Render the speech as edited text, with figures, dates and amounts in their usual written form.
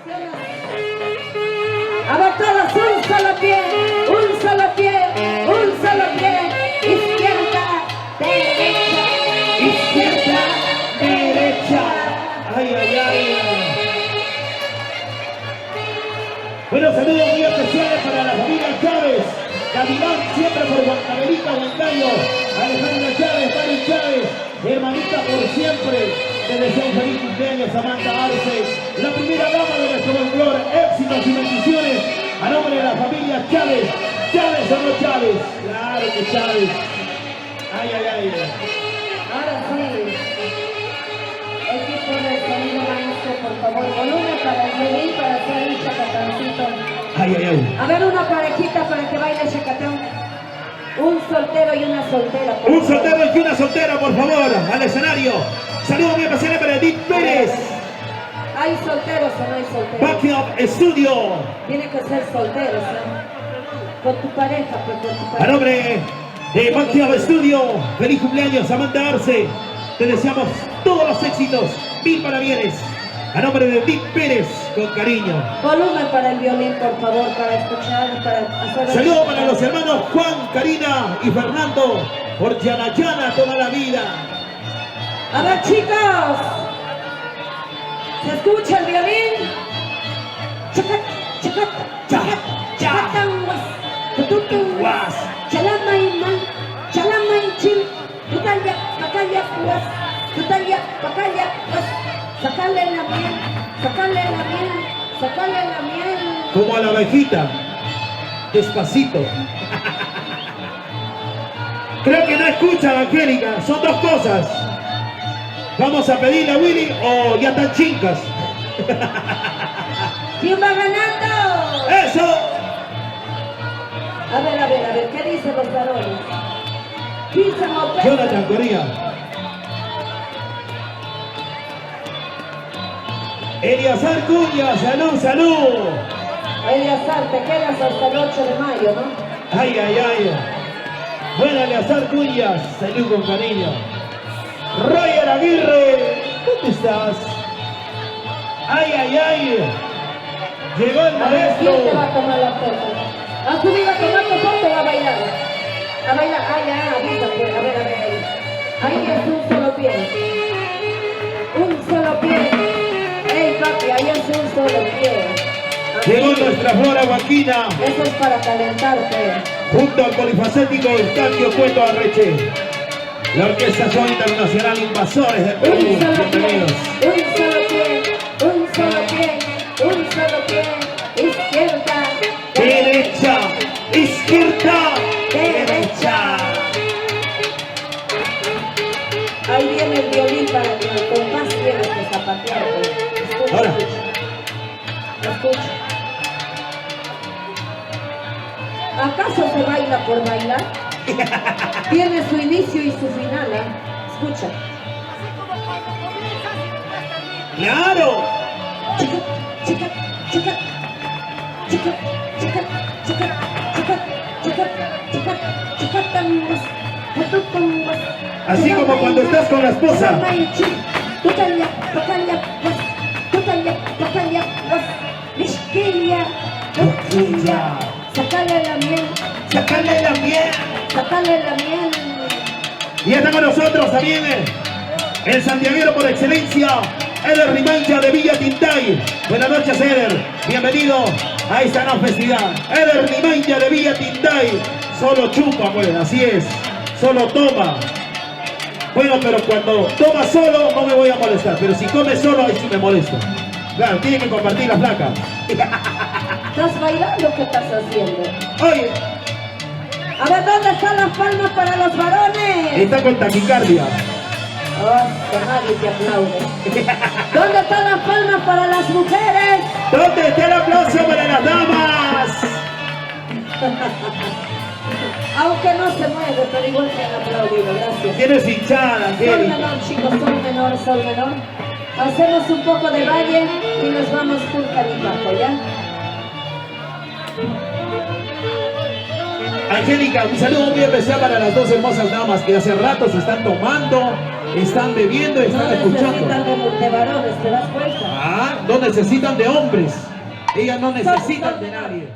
A ver todos, un solo pie, un solo pie, un solo pie. Izquierda, derecha, izquierda, derecha. Ay, ay, ay. Buenos saludos muy especiales para la familia Chávez. Gavilán siempre por Guantaverita, Huancayo. Alejandra Chávez, Mari Chávez, hermanita por siempre. Te deseo un feliz cumpleaños, Samantha Arce, la primera dama de nuestro folclore. Éxitos y bendiciones a nombre de la familia Chávez. ¿Chávez o no Chávez? Claro que Chávez. Ay, ay, ay. Ahora sí. Equipo de sonido maestro, por favor, volumen para el violín, para hacer el chacatancito. Ay, ay, ay. A ver, una parejita para que baile chacatán. Un soltero y una soltera. Un soltero y una soltera, por favor, al escenario. Saludos muy especiales para Edith Pérez. ¿Hay solteros o no hay solteros? Backyard Studio. Tiene que ser solteros, ¿no? Con tu pareja, pues con tu pareja. A nombre de Backyard Studio, feliz cumpleaños, Samantha Arce. Te deseamos todos los éxitos, mil parabienes. A nombre de Edith Pérez, con cariño. Volumen para el violín, por favor, para escuchar, para hacer... Saludos para los hermanos Juan, Karina y Fernando, por Yana Yana toda la vida. A ver, chicos, ¿se escucha el violín? Chacat, chacat, chacat, chacatanguas, tututunguas, chalamaiman, chalamainchin, tutalla, pacaya, guas, tutalla, pacaya, guas, sacarle la miel, sacarle la miel, sacarle la miel. Como a la abejita, despacito. Creo que no escuchan, Angélica, son dos cosas. Vamos a pedirle a Willy o ya están chincas. ¿Quién va ganando? ¡Eso! A ver, ¿qué dicen los varones? 15 mopetas. Jonathan Correa. Eliazar Cuña, salud, salud. Eliazar, te quedas hasta el 8 de mayo, ¿no? Ay, ay, ay. Buena Eliazar Cuñas, salud con cariño. Roger Aguirre, ¿dónde estás? Ay, ay, ay. Llegó el maestro. ¿Quién te va a tomar la foto? ¿Has subido a tomar tu foto o a bailar? A bailar, ya, avisa, pues, a ver. Ahí es un solo pie. Un solo pie. Ey, papi, ahí es un solo pie. Llegó nuestra flora Joaquina. Eso es para calentarte. Junto al polifacético Eustaquio Cueto Arreche. La Orquesta Son Internacional Invasores de Perú. Un solo pie, Bienvenidos. un solo pie, un solo pie, un solo pie. Izquierda, Derecha, izquierda, derecha. Ahí viene el violín para que el compás tienes que zapatear. Escucha, Ahora. escucha. ¿Acaso se baila por bailar? Tiene su inicio y su final, ¿eh? Escucha. ¡Claro! Chica, chica, chica, chica, chica, chica, chica, chica, chica, chica, tangas, tangas. Así como cuando estás con la esposa. Tutalla, pacalla, pues, tutalla, pacalla, pues, mishquilla, mishquilla. Sácale la miel, ¡Sácale la miel! sácale la miel. Y está con nosotros también el santiaguero por excelencia, Eder Rimancha de Villa Tintay. Buenas noches, Eder. Bienvenido a esta gran festividad. Eder Rimancha de Villa Tintay. Solo chupa, pues, así es. Solo toma. Bueno, pero cuando toma solo no me voy a molestar. Pero si come solo, ahí sí me molesto. Claro, tiene que compartir la flaca. ¿Estás bailando o qué estás haciendo? Oye, A ver, ¿dónde están las palmas para los varones? está con taquicardia. Oh, que nadie te aplaude. ¿Dónde están las palmas para las mujeres? ¿Dónde está el aplauso para las damas? Aunque no se mueve, pero igual te han aplaudido, gracias. Tienes hinchada, Sol Angélica. menor, chicos, sol menor, sol menor. Hacemos un poco de baile y nos vamos full caribajo, ¿ya? Angélica, un saludo muy especial para las dos hermosas damas que hace rato se están tomando Están bebiendo, No están necesitan escuchando. de varones, ¿te das cuenta? Ah, no necesitan de hombres. Ellas no necesitan de nadie.